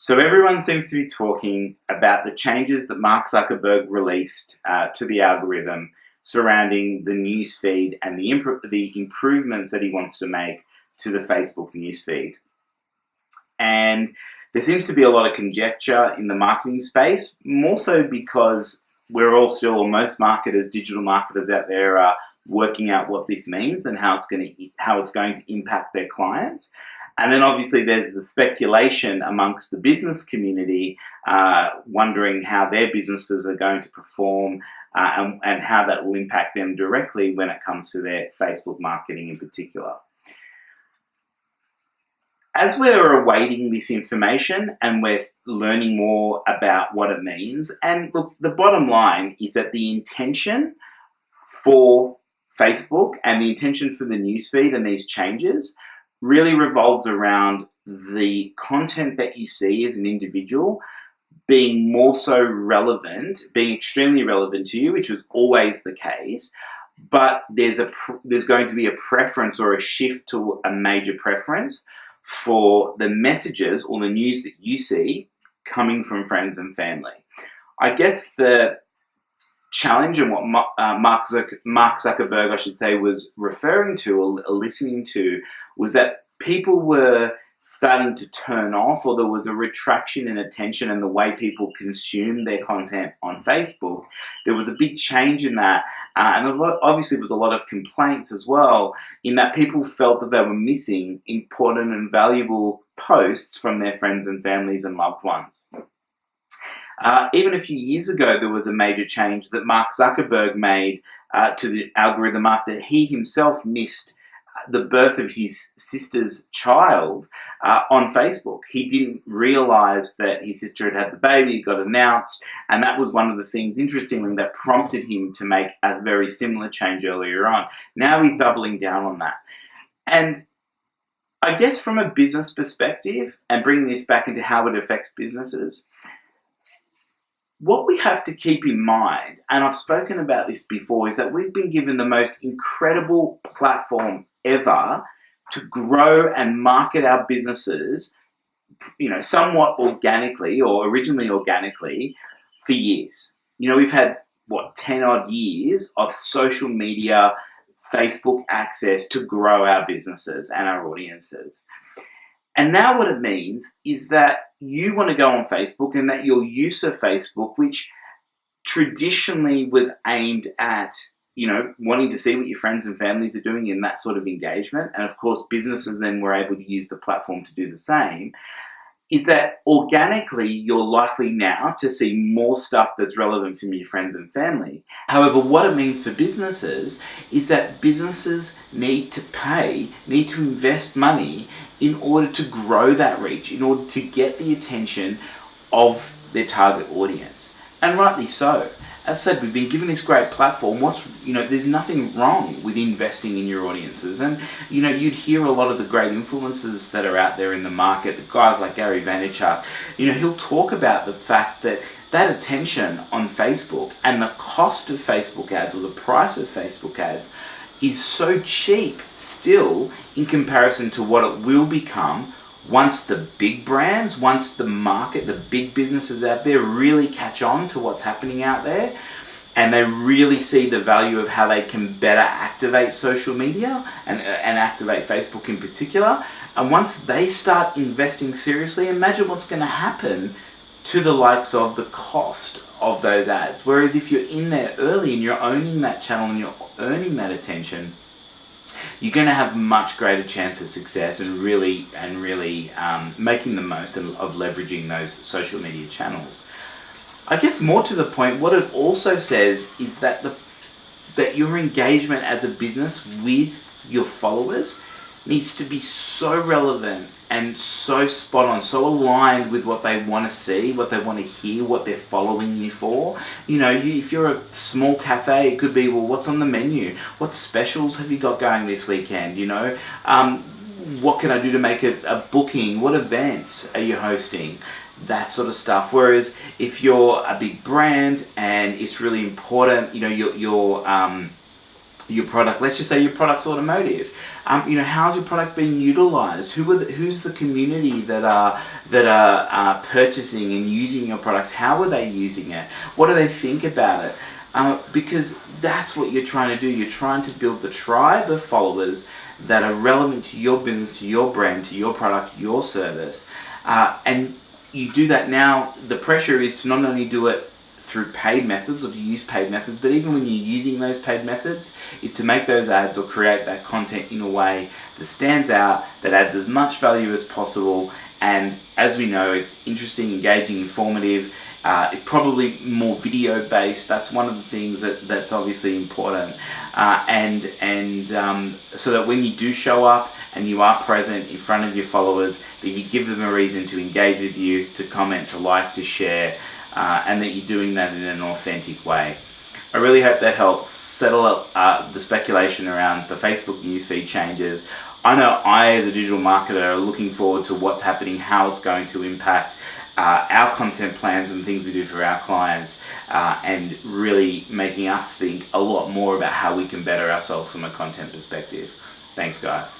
So everyone seems to be talking about the changes that Mark Zuckerberg released to the algorithm surrounding the newsfeed and the improvements that he wants to make to the Facebook newsfeed. And there seems to be a lot of conjecture in the marketing space, more so because we're all still, or most marketers, digital marketers out there are working out what this means and how it's going to impact their clients. And then obviously there's the speculation amongst the business community, wondering how their businesses are going to perform and how that will impact them directly when it comes to their Facebook marketing in particular. As we're awaiting this information and we're learning more about what it means, and look, the bottom line is that the intention for Facebook and the intention for the newsfeed and these changes really revolves around the content that you see as an individual being more so relevant, being extremely relevant to you, which was always the case. But there's going to be a preference or a shift to a major preference for the messages or the news that you see coming from friends and family. I guess the challenge and what Mark Zuckerberg, I should say, was referring to or listening to was that people were starting to turn off, or there was a retraction in attention and the way people consume their content on Facebook. There was a big change in that, and obviously there was a lot of complaints as well, in that people felt that they were missing important and valuable posts from their friends and families and loved ones. Even a few years ago, there was a major change that Mark Zuckerberg made to the algorithm after he himself missed the birth of his sister's child on Facebook. He didn't realize that his sister had the baby, it got announced, and that was one of the things, interestingly, that prompted him to make a very similar change earlier on. Now he's doubling down on that. And I guess from a business perspective, and bringing this back into how it affects businesses, what we have to keep in mind, and I've spoken about this before, is that we've been given the most incredible platform ever to grow and market our businesses, somewhat organically or originally organically for years. We've had, 10 odd years of social media, Facebook access to grow our businesses and our audiences. And now what it means is that you want to go on Facebook, and that your use of Facebook, which traditionally was aimed at, wanting to see what your friends and families are doing in that sort of engagement, and of course businesses then were able to use the platform to do the same, is that organically you're likely now to see more stuff that's relevant from your friends and family. However, what it means for businesses is that businesses need to invest money in order to grow that reach, in order to get the attention of their target audience. And rightly so. As I said, we've been given this great platform. There's nothing wrong with investing in your audiences. And, you'd hear a lot of the great influencers that are out there in the market, guys like Gary Vaynerchuk, he'll talk about the fact that that attention on Facebook and the cost of Facebook ads, or the price of Facebook ads, is so cheap still in comparison to what it will become once the big brands, once the market, the big businesses out there really catch on to what's happening out there, and they really see the value of how they can better activate social media and activate Facebook in particular. And once they start investing seriously, imagine what's going to happen to the likes of the cost of those ads. Whereas if you're in there early and you're owning that channel and you're earning that attention, you're going to have much greater chance of success and really making the most of leveraging those social media channels. I guess more to the point, what it also says is that that your engagement as a business with your followers needs to be so relevant and so spot on, so aligned with what they want to see, what they want to hear, what they're following you for. If you're a small cafe, it could be, well, what's on the menu? What specials have you got going this weekend? What can I do to make a booking? What events are you hosting? That sort of stuff. Whereas if you're a big brand and it's really important, your product. Let's just say your product's automotive. How's your product being utilized? Who's the community that are purchasing and using your products? How are they using it? What do they think about it? Because that's what you're trying to do. You're trying to build the tribe of followers that are relevant to your business, to your brand, to your product, your service. And you do that now. The pressure is to not only do it through paid methods or to use paid methods, but even when you're using those paid methods, is to make those ads or create that content in a way that stands out, that adds as much value as possible. And as we know, it's interesting, engaging, informative. Probably more video based. That's one of the things that's obviously important. So that when you do show up and you are present in front of your followers, that you give them a reason to engage with you, to comment, to like, to share, and that you're doing that in an authentic way. I really hope that helps settle up the speculation around the Facebook newsfeed changes. I know I, as a digital marketer, are looking forward to what's happening, how it's going to impact our content plans and things we do for our clients, and really making us think a lot more about how we can better ourselves from a content perspective. Thanks, guys.